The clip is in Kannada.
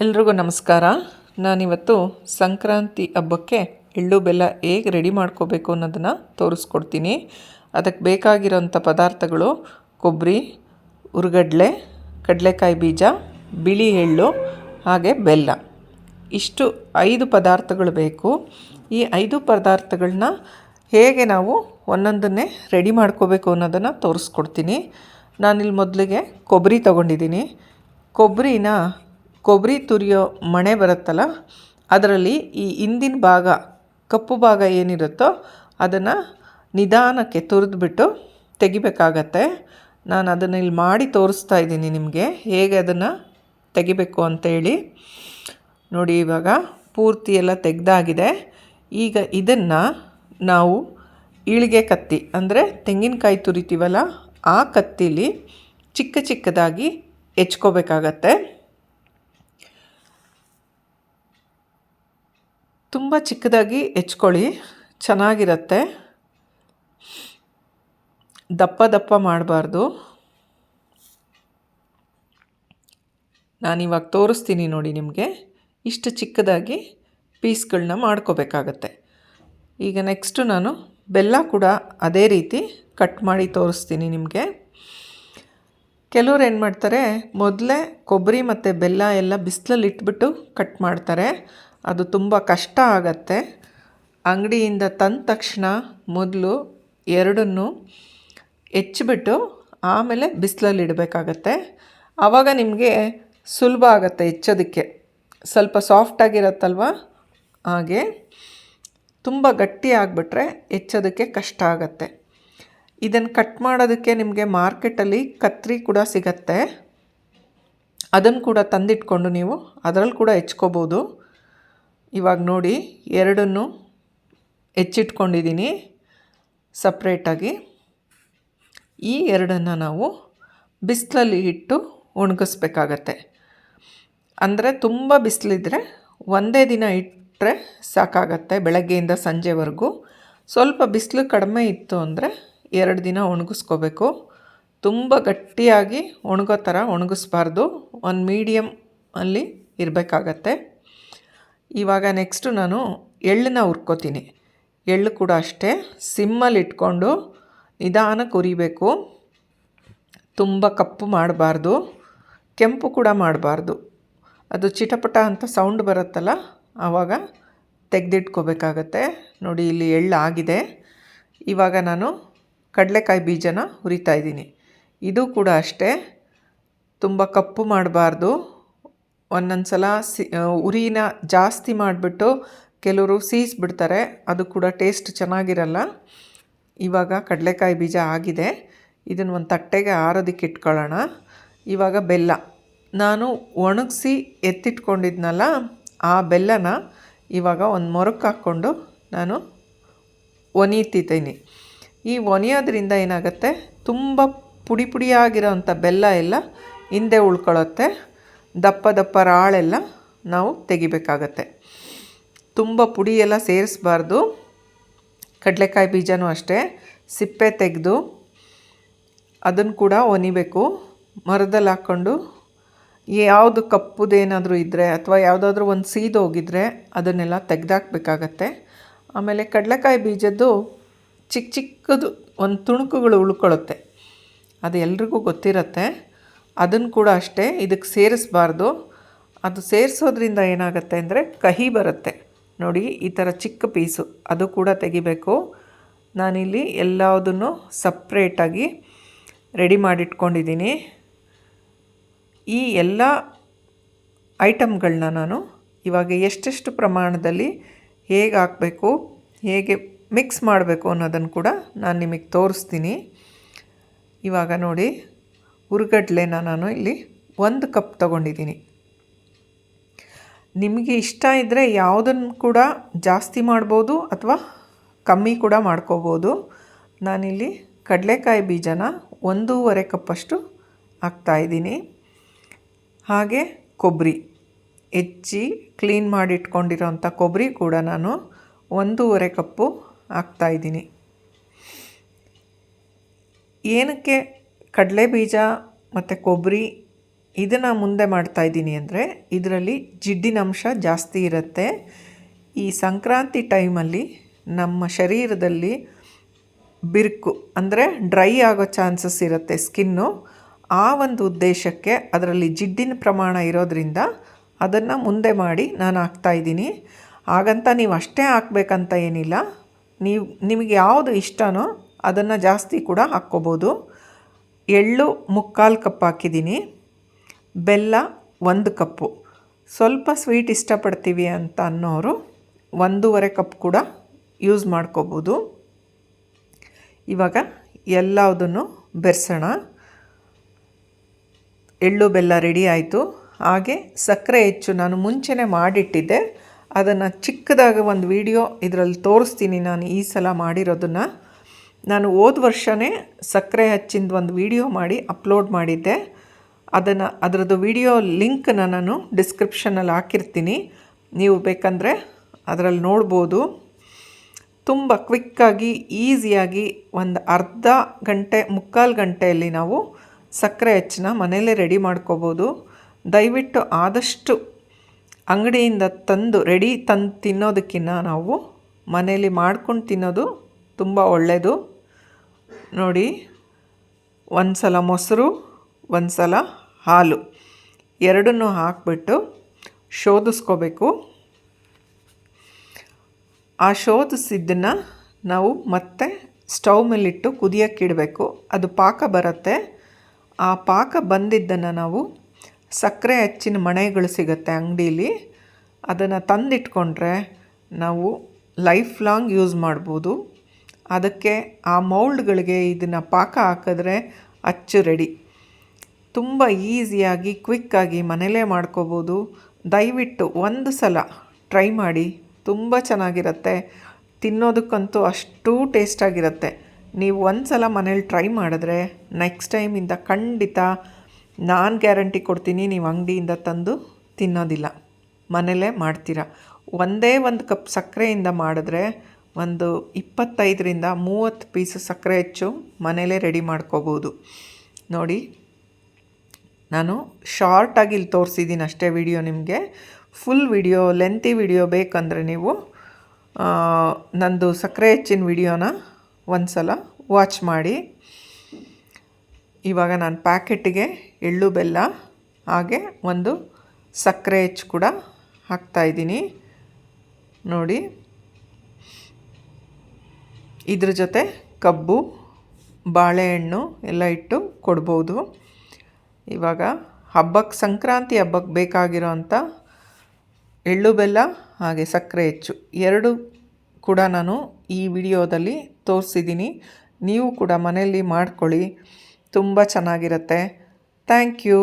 ಎಲ್ರಿಗೂ ನಮಸ್ಕಾರ. ನಾನಿವತ್ತು ಸಂಕ್ರಾಂತಿ ಹಬ್ಬಕ್ಕೆ ಎಳ್ಳು ಬೆಲ್ಲ ಹೇಗೆ ರೆಡಿ ಮಾಡ್ಕೋಬೇಕು ಅನ್ನೋದನ್ನು ತೋರಿಸ್ಕೊಡ್ತೀನಿ. ಅದಕ್ಕೆ ಬೇಕಾಗಿರೋಂಥ ಪದಾರ್ಥಗಳು ಕೊಬ್ಬರಿ, ಹುರ್ಗಡ್ಲೆ, ಕಡಲೆಕಾಯಿ ಬೀಜ, ಬಿಳಿ ಎಳ್ಳು ಹಾಗೆ ಬೆಲ್ಲ. ಇಷ್ಟು 5 ಪದಾರ್ಥಗಳು ಬೇಕು. ಈ 5 ಪದಾರ್ಥಗಳನ್ನ ಹೇಗೆ ನಾವು ಒಂದೊಂದನ್ನೇ ರೆಡಿ ಮಾಡ್ಕೋಬೇಕು ಅನ್ನೋದನ್ನು ತೋರಿಸ್ಕೊಡ್ತೀನಿ. ನಾನಿಲ್ಲಿ ಮೊದಲಿಗೆ ಕೊಬ್ಬರಿ ತೊಗೊಂಡಿದ್ದೀನಿ. ಕೊಬ್ಬರಿ ತುರಿಯೋ ಮಣೆ ಬರುತ್ತಲ್ಲ, ಅದರಲ್ಲಿ ಈ ಹಿಂದಿನ ಭಾಗ, ಕಪ್ಪು ಭಾಗ ಏನಿರುತ್ತೋ ಅದನ್ನು ನಿಧಾನಕ್ಕೆ ತುರಿದ್ಬಿಟ್ಟು ತೆಗಿಬೇಕಾಗತ್ತೆ. ನಾನು ಅದನ್ನು ಇಲ್ಲಿ ಮಾಡಿ ತೋರಿಸ್ತಾ ಇದ್ದೀನಿ ನಿಮಗೆ ಹೇಗೆ ಅದನ್ನು ತೆಗಿಬೇಕು ಅಂತೇಳಿ. ನೋಡಿ, ಇವಾಗ ಪೂರ್ತಿ ಎಲ್ಲ ತೆಗೆದಾಗಿದೆ. ಈಗ ಇದನ್ನು ನಾವು ಈಳಿಗೆ ಕತ್ತಿ ಅಂದರೆ ತೆಂಗಿನಕಾಯಿ ತುರಿತೀವಲ್ಲ, ಆ ಕತ್ತಿಲಿ ಚಿಕ್ಕ ಚಿಕ್ಕದಾಗಿ ಹೆಚ್ಕೋಬೇಕಾಗತ್ತೆ. ತುಂಬ ಚಿಕ್ಕದಾಗಿ ಹೆಚ್ಕೊಳ್ಳಿ, ಚೆನ್ನಾಗಿರುತ್ತೆ. ದಪ್ಪ ದಪ್ಪ ಮಾಡಬಾರ್ದು. ನಾನಿವಾಗ ತೋರಿಸ್ತೀನಿ ನೋಡಿ ನಿಮಗೆ. ಇಷ್ಟು ಚಿಕ್ಕದಾಗಿ ಪೀಸ್ಗಳನ್ನ ಮಾಡ್ಕೋಬೇಕಾಗತ್ತೆ. ಈಗ ನೆಕ್ಸ್ಟು ನಾನು ಬೆಲ್ಲ ಕೂಡ ಅದೇ ರೀತಿ ಕಟ್ ಮಾಡಿ ತೋರಿಸ್ತೀನಿ ನಿಮಗೆ. ಕೆಲವ್ರು ಏನು ಮಾಡ್ತಾರೆ, ಮೊದಲೇ ಕೊಬ್ಬರಿ ಮತ್ತು ಬೆಲ್ಲ ಎಲ್ಲ ಬಿಸಿಲಲ್ಲಿ ಇಟ್ಬಿಟ್ಟು ಕಟ್ ಮಾಡ್ತಾರೆ. ಅದು ತುಂಬ ಕಷ್ಟ ಆಗತ್ತೆ. ಅಂಗಡಿಯಿಂದ ತಂದ ತಕ್ಷಣ ಮೊದಲು ಎರಡನ್ನೂ ಹೆಚ್ಚಿಬಿಟ್ಟು ಆಮೇಲೆ ಬಿಸಿಲಲ್ಲಿ ಇಡಬೇಕಾಗತ್ತೆ. ಆವಾಗ ನಿಮಗೆ ಸುಲಭ ಆಗುತ್ತೆ ಹೆಚ್ಚೋದಕ್ಕೆ. ಸ್ವಲ್ಪ ಸಾಫ್ಟಾಗಿರತ್ತಲ್ವ, ಹಾಗೆ ತುಂಬ ಗಟ್ಟಿ ಆಗಿಬಿಟ್ರೆ ಹೆಚ್ಚೋದಕ್ಕೆ ಕಷ್ಟ ಆಗುತ್ತೆ. ಇದನ್ನು ಕಟ್ ಮಾಡೋದಕ್ಕೆ ನಿಮಗೆ ಮಾರ್ಕೆಟಲ್ಲಿ ಕತ್ತರಿ ಕೂಡ ಸಿಗತ್ತೆ. ಅದನ್ನು ಕೂಡ ತಂದಿಟ್ಕೊಂಡು ನೀವು ಅದರಲ್ಲಿ ಕೂಡ ಹೆಚ್ಕೋಬೋದು. ಇವಾಗ ನೋಡಿ, ಎರಡನ್ನೂ ಹೆಚ್ಚಿಟ್ಕೊಂಡಿದ್ದೀನಿ ಸಪ್ರೇಟಾಗಿ. ಈ ಎರಡನ್ನು ನಾವು ಬಿಸಿಲಲ್ಲಿ ಇಟ್ಟು ಒಣಗಿಸ್ಬೇಕಾಗತ್ತೆ. ಅಂದರೆ ತುಂಬ ಬಿಸಿಲಿದ್ರೆ ಒಂದೇ ದಿನ ಇಟ್ಟರೆ ಸಾಕಾಗತ್ತೆ, ಬೆಳಗ್ಗೆಯಿಂದ ಸಂಜೆವರೆಗೂ. ಸ್ವಲ್ಪ ಬಿಸಿಲು ಕಡಿಮೆ ಇತ್ತು ಅಂದರೆ 2 ದಿನ ಒಣಗಿಸ್ಕೋಬೇಕು. ತುಂಬ ಗಟ್ಟಿಯಾಗಿ ಒಣಗೋ ಥರ ಒಣಗಿಸ್ಬಾರ್ದು, ಒಂದು ಮೀಡಿಯಮ್ ಅಲ್ಲಿ ಇರಬೇಕಾಗತ್ತೆ. ಇವಾಗ ನೆಕ್ಸ್ಟು ನಾನು ಎಳ್ಳನ್ನ ಹುರ್ಕೋತೀನಿ. ಎಳ್ಳು ಕೂಡ ಅಷ್ಟೇ ಸಿಮ್ಮಲ್ಲಿ ಇಟ್ಕೊಂಡು ನಿಧಾನಕ್ಕೆ ಹುರಿಬೇಕು. ತುಂಬ ಕಪ್ಪು ಮಾಡಬಾರ್ದು, ಕೆಂಪು ಕೂಡ ಮಾಡಬಾರ್ದು. ಅದು ಚಿಟಪಟ ಅಂತ ಸೌಂಡ್ ಬರುತ್ತಲ್ಲ, ಆವಾಗ ತೆಗೆದಿಟ್ಕೋಬೇಕಾಗತ್ತೆ. ನೋಡಿ, ಇಲ್ಲಿ ಎಳ್ಳು ಆಗಿದೆ. ಇವಾಗ ನಾನು ಕಡಲೆಕಾಯಿ ಬೀಜನ ಹುರಿತಾ ಇದ್ದೀನಿ. ಇದು ಕೂಡ ಅಷ್ಟೇ ತುಂಬ ಕಪ್ಪು ಮಾಡಬಾರ್ದು. ಒಂದೊಂದು ಸಲ ಉರಿನ ಜಾಸ್ತಿ ಮಾಡಿಬಿಟ್ಟು ಕೆಲವರು ಸೀಸ್ಬಿಡ್ತಾರೆ, ಅದು ಕೂಡ ಟೇಸ್ಟ್ ಚೆನ್ನಾಗಿರಲ್ಲ. ಇವಾಗ ಕಡಲೆಕಾಯಿ ಬೀಜ ಆಗಿದೆ. ಇದನ್ನು ಒಂದು ತಟ್ಟೆಗೆ ಆರೋದಕ್ಕೆ ಇಟ್ಕೊಳ್ಳೋಣ. ಇವಾಗ ಬೆಲ್ಲ ನಾನು ಒಣಗಿಸಿ ಎತ್ತಿಟ್ಕೊಂಡಿದ್ನಲ್ಲ, ಆ ಬೆಲ್ಲನ ಇವಾಗ ಒಂದು ಮೊರಕ್ಕೆ ಹಾಕ್ಕೊಂಡು ನಾನು ಒನೀತಿದ್ದೀನಿ. ಈ ಒನೆಯೋದ್ರಿಂದ ಏನಾಗುತ್ತೆ, ತುಂಬ ಪುಡಿಯಾಗಿರೋವಂಥ ಬೆಲ್ಲ ಎಲ್ಲ ಹಿಂದೆ ಉಳ್ಕೊಳ್ಳುತ್ತೆ. ದಪ್ಪ ದಪ್ಪ ರಾಳೆಲ್ಲ ನಾವು ತೆಗಿಬೇಕಾಗತ್ತೆ. ತುಂಬ ಪುಡಿ ಎಲ್ಲ ಸೇರಿಸ್ಬಾರ್ದು. ಕಡಲೆಕಾಯಿ ಬೀಜನೂ ಅಷ್ಟೇ ಸಿಪ್ಪೆ ತೆಗೆದು ಅದನ್ನು ಕೂಡ ಒನಿಬೇಕು. ಮರದಲ್ಲಿ ಹಾಕ್ಕೊಂಡು ಯಾವುದು ಕಪ್ಪುದೇನಾದರೂ ಇದ್ದರೆ ಅಥವಾ ಯಾವುದಾದ್ರೂ ಒಂದು ಸೀದೋಗಿದ್ದರೆ ಅದನ್ನೆಲ್ಲ ತೆಗೆದಾಕಬೇಕಾಗತ್ತೆ. ಆಮೇಲೆ ಕಡಲೆಕಾಯಿ ಬೀಜದ್ದು ಚಿಕ್ಕದು ಒಂದು ತುಣುಕುಗಳು ಉಳ್ಕೊಳ್ಳುತ್ತೆ, ಅದು ಎಲ್ರಿಗೂ ಗೊತ್ತಿರುತ್ತೆ. ಅದನ್ನು ಕೂಡ ಅಷ್ಟೇ ಇದಕ್ಕೆ ಸೇರಿಸ್ಬಾರ್ದು. ಅದು ಸೇರಿಸೋದ್ರಿಂದ ಏನಾಗುತ್ತೆ ಅಂದರೆ ಕಹಿ ಬರುತ್ತೆ. ನೋಡಿ, ಈ ಥರ ಚಿಕ್ಕ ಪೀಸು ಅದು ಕೂಡ ತೆಗಿಬೇಕು. ನಾನಿಲ್ಲಿ ಎಲ್ಲದನ್ನು ಸಪ್ರೇಟಾಗಿ ರೆಡಿ ಮಾಡಿಟ್ಕೊಂಡಿದ್ದೀನಿ. ಈ ಎಲ್ಲ ಐಟಮ್ಗಳನ್ನ ನಾನು ಇವಾಗ ಎಷ್ಟೆಷ್ಟು ಪ್ರಮಾಣದಲ್ಲಿ ಹೇಗೆ ಹಾಕಬೇಕು, ಹೇಗೆ ಮಿಕ್ಸ್ ಮಾಡಬೇಕು ಅನ್ನೋದನ್ನು ಕೂಡ ನಾನು ನಿಮಗೆ ತೋರಿಸ್ತೀನಿ. ಇವಾಗ ನೋಡಿ, ಹುರ್ಗಡ್ಲೆನ ನಾನು ಇಲ್ಲಿ 1 ಕಪ್ ತೊಗೊಂಡಿದ್ದೀನಿ. ನಿಮಗೆ ಇಷ್ಟ ಇದ್ದರೆ ಯಾವುದನ್ನು ಕೂಡ ಜಾಸ್ತಿ ಮಾಡ್ಬೋದು ಅಥವಾ ಕಮ್ಮಿ ಕೂಡ ಮಾಡ್ಕೋಬೋದು. ನಾನಿಲ್ಲಿ ಕಡಲೆಕಾಯಿ ಬೀಜನ 1.5 ಕಪ್ಪಷ್ಟು ಹಾಕ್ತಾಯಿದ್ದೀನಿ. ಹಾಗೆ ಕೊಬ್ಬರಿ ಹೆಚ್ಚಿ ಕ್ಲೀನ್ ಮಾಡಿಟ್ಕೊಂಡಿರೋಂಥ ಕೊಬ್ಬರಿ ಕೂಡ ನಾನು 1.5 ಕಪ್ಪು ಹಾಕ್ತಾಯಿದ್ದೀನಿ. ಏನಕ್ಕೆ ಕಡಲೆ ಬೀಜ ಮತ್ತು ಕೊಬ್ಬರಿ ಇದನ್ನು ಮುಂದೆ ಮಾಡ್ತಾಯಿದ್ದೀನಿ ಅಂದರೆ ಇದರಲ್ಲಿ ಜಿಡ್ಡಿನ ಅಂಶ ಜಾಸ್ತಿ ಇರುತ್ತೆ. ಈ ಸಂಕ್ರಾಂತಿ ಟೈಮಲ್ಲಿ ನಮ್ಮ ಶರೀರದಲ್ಲಿ ಬಿರುಕು ಅಂದರೆ ಡ್ರೈ ಆಗೋ ಚಾನ್ಸಸ್ ಇರುತ್ತೆ ಸ್ಕಿನ್ನು. ಆ ಒಂದು ಉದ್ದೇಶಕ್ಕೆ ಅದರಲ್ಲಿ ಜಿಡ್ಡಿನ ಪ್ರಮಾಣ ಇರೋದ್ರಿಂದ ಅದನ್ನು ಮುಂದೆ ಮಾಡಿ ನಾನು ಹಾಕ್ತಾಯಿದ್ದೀನಿ. ಹಾಗಂತ ನೀವು ಅಷ್ಟೇ ಹಾಕ್ಬೇಕಂತ ಏನಿಲ್ಲ, ನಿಮಗೆ ಯಾವುದು ಇಷ್ಟನೋ ಅದನ್ನು ಜಾಸ್ತಿ ಕೂಡ ಹಾಕ್ಕೋಬೋದು. ಎಳ್ಳು 3/4 ಕಪ್ ಹಾಕಿದ್ದೀನಿ, ಬೆಲ್ಲ 1 ಕಪ್ಪು. ಸ್ವಲ್ಪ ಸ್ವೀಟ್ ಇಷ್ಟಪಡ್ತೀವಿ ಅಂತ ಅನ್ನೋರು 1.5 ಕಪ್ ಕೂಡ ಯೂಸ್ ಮಾಡ್ಕೋಬೋದು. ಇವಾಗ ಎಲ್ಲದನ್ನು ಬೆರೆಸೋಣ. ಎಳ್ಳು ಬೆಲ್ಲ ರೆಡಿ ಆಯಿತು. ಹಾಗೆ ಸಕ್ಕರೆ ಹೆಚ್ಚು ನಾನು ಮುಂಚೆನೇ ಮಾಡಿಟ್ಟಿದ್ದೆ, ಅದನ್ನು ಚಿಕ್ಕದಾಗಿ ಒಂದು ವಿಡಿಯೋ ಇದರಲ್ಲಿ ತೋರಿಸ್ತೀನಿ. ನಾನು ಈ ಸಲ ಮಾಡಿರೋದನ್ನು ನಾನು ಹೋದ ವರ್ಷವೇ ಸಕ್ಕರೆ ಹಚ್ಚಿಂದು ಒಂದು ವಿಡಿಯೋ ಮಾಡಿ ಅಪ್ಲೋಡ್ ಮಾಡಿದ್ದೆ. ಅದರದ್ದು ವಿಡಿಯೋ ಲಿಂಕ್ನ ನಾನು ಡಿಸ್ಕ್ರಿಪ್ಷನಲ್ಲಿ ಹಾಕಿರ್ತೀನಿ, ನೀವು ಬೇಕಂದರೆ ಅದರಲ್ಲಿ ನೋಡ್ಬೋದು. ತುಂಬ ಕ್ವಿಕ್ಕಾಗಿ ಈಸಿಯಾಗಿ ಒಂದು ಅರ್ಧ ಗಂಟೆ 3/4 ಗಂಟೆಯಲ್ಲಿ ನಾವು ಸಕ್ಕರೆ ಹೆಚ್ಚನ್ನ ಮನೆಯಲ್ಲೇ ರೆಡಿ ಮಾಡ್ಕೋಬೋದು. ದಯವಿಟ್ಟು ಆದಷ್ಟು ಅಂಗಡಿಯಿಂದ ತಂದು ತಿನ್ನೋದಕ್ಕಿಂತ ನಾವು ಮನೆಯಲ್ಲಿ ಮಾಡ್ಕೊಂಡು ತಿನ್ನೋದು ತುಂಬ ಒಳ್ಳೆಯದು. ನೋಡಿ, ಒಂದು ಸಲ ಮೊಸರು, ಒಂದು ಸಲ ಹಾಲು ಎರಡನ್ನೂ ಹಾಕಿಬಿಟ್ಟು ಶೋಧಿಸ್ಕೋಬೇಕು. ಆ ಶೋಧಿಸಿದ್ದನ್ನು ನಾವು ಮತ್ತೆ ಸ್ಟವ್ ಮೇಲಿಟ್ಟು ಕುದಿಯೋಕ್ಕಿಡಬೇಕು. ಅದು ಪಾಕ ಬರುತ್ತೆ. ಆ ಪಾಕ ಬಂದಿದ್ದನ್ನು ನಾವು ಸಕ್ಕರೆ ಹೆಚ್ಚಿನ ಮಣೆಗಳು ಸಿಗುತ್ತೆ ಅಂಗಡೀಲಿ, ಅದನ್ನು ತಂದಿಟ್ಕೊಂಡ್ರೆ ನಾವು ಲೈಫ್ ಲಾಂಗ್ ಯೂಸ್ ಮಾಡ್ಬೋದು. ಅದಕ್ಕೆ ಆ ಮೌಲ್ಡ್ಗಳಿಗೆ ಇದನ್ನು ಪಾಕ ಹಾಕಿದ್ರೆ ಅಚ್ಚು ರೆಡಿ. ತುಂಬ ಈಸಿಯಾಗಿ ಕ್ವಿಕ್ಕಾಗಿ ಮನೇಲೇ ಮಾಡ್ಕೋಬೋದು. ದಯವಿಟ್ಟು ಒಂದು ಸಲ ಟ್ರೈ ಮಾಡಿ, ತುಂಬ ಚೆನ್ನಾಗಿರುತ್ತೆ. ತಿನ್ನೋದಕ್ಕಂತೂ ಅಷ್ಟೂ ಟೇಸ್ಟಾಗಿರುತ್ತೆ. ನೀವು ಒಂದು ಸಲ ಮನೇಲಿ ಟ್ರೈ ಮಾಡಿದ್ರೆ ನೆಕ್ಸ್ಟ್ ಟೈಮಿಂದ ಖಂಡಿತ ನಾನು ಗ್ಯಾರಂಟಿ ಕೊಡ್ತೀನಿ, ನೀವು ಅಂಗಡಿಯಿಂದ ತಂದು ತಿನ್ನೋದಿಲ್ಲ, ಮನೇಲೇ ಮಾಡ್ತೀರಾ. ಒಂದೇ 1 ಕಪ್ ಸಕ್ಕರೆಯಿಂದ ಮಾಡಿದ್ರೆ ಒಂದು 25ರಿಂದ 30 ಪೀಸು ಸಕ್ಕರೆ ಹೆಚ್ಚು ಮನೇಲೇ ರೆಡಿ ಮಾಡ್ಕೋಬೋದು. ನೋಡಿ, ನಾನು ಶಾರ್ಟಾಗಿ ಇಲ್ಲಿ ತೋರಿಸಿದ್ದೀನಿ ಅಷ್ಟೇ ವಿಡಿಯೋ. ನಿಮಗೆ ಫುಲ್ ವಿಡಿಯೋ, ಲೆಂತಿ ವಿಡಿಯೋ ಬೇಕಂದರೆ ನೀವು ನಂದು ಸಕ್ಕರೆ ಹೆಚ್ಚಿನ ವಿಡಿಯೋನ ಒಂದು ಸಲ ವಾಚ್ ಮಾಡಿ. ಇವಾಗ ನಾನು ಪ್ಯಾಕೆಟಿಗೆ ಎಳ್ಳು ಬೆಲ್ಲ ಹಾಗೆ ಒಂದು ಸಕ್ಕರೆ ಹೆಚ್ಚು ಕೂಡ ಹಾಕ್ತಾಯಿದ್ದೀನಿ. ನೋಡಿ, ಇದ್ರ ಜೊತೆ ಕಬ್ಬು, ಬಾಳೆಹಣ್ಣು ಎಲ್ಲ ಇಟ್ಟು ಕೊಡ್ಬೋದು. ಇವಾಗ ಸಂಕ್ರಾಂತಿ ಹಬ್ಬಕ್ಕೆ ಬೇಕಾಗಿರೋ ಅಂಥ ಎಳ್ಳು ಬೆಲ್ಲ ಹಾಗೆ ಸಕ್ಕರೆ ಹೆಚ್ಚು ಎರಡು ಕೂಡ ನಾನು ಈ ವಿಡಿಯೋದಲ್ಲಿ ತೋರಿಸಿದ್ದೀನಿ. ನೀವು ಕೂಡ ಮನೆಯಲ್ಲಿ ಮಾಡ್ಕೊಳ್ಳಿ, ತುಂಬ ಚೆನ್ನಾಗಿರುತ್ತೆ. Thank you.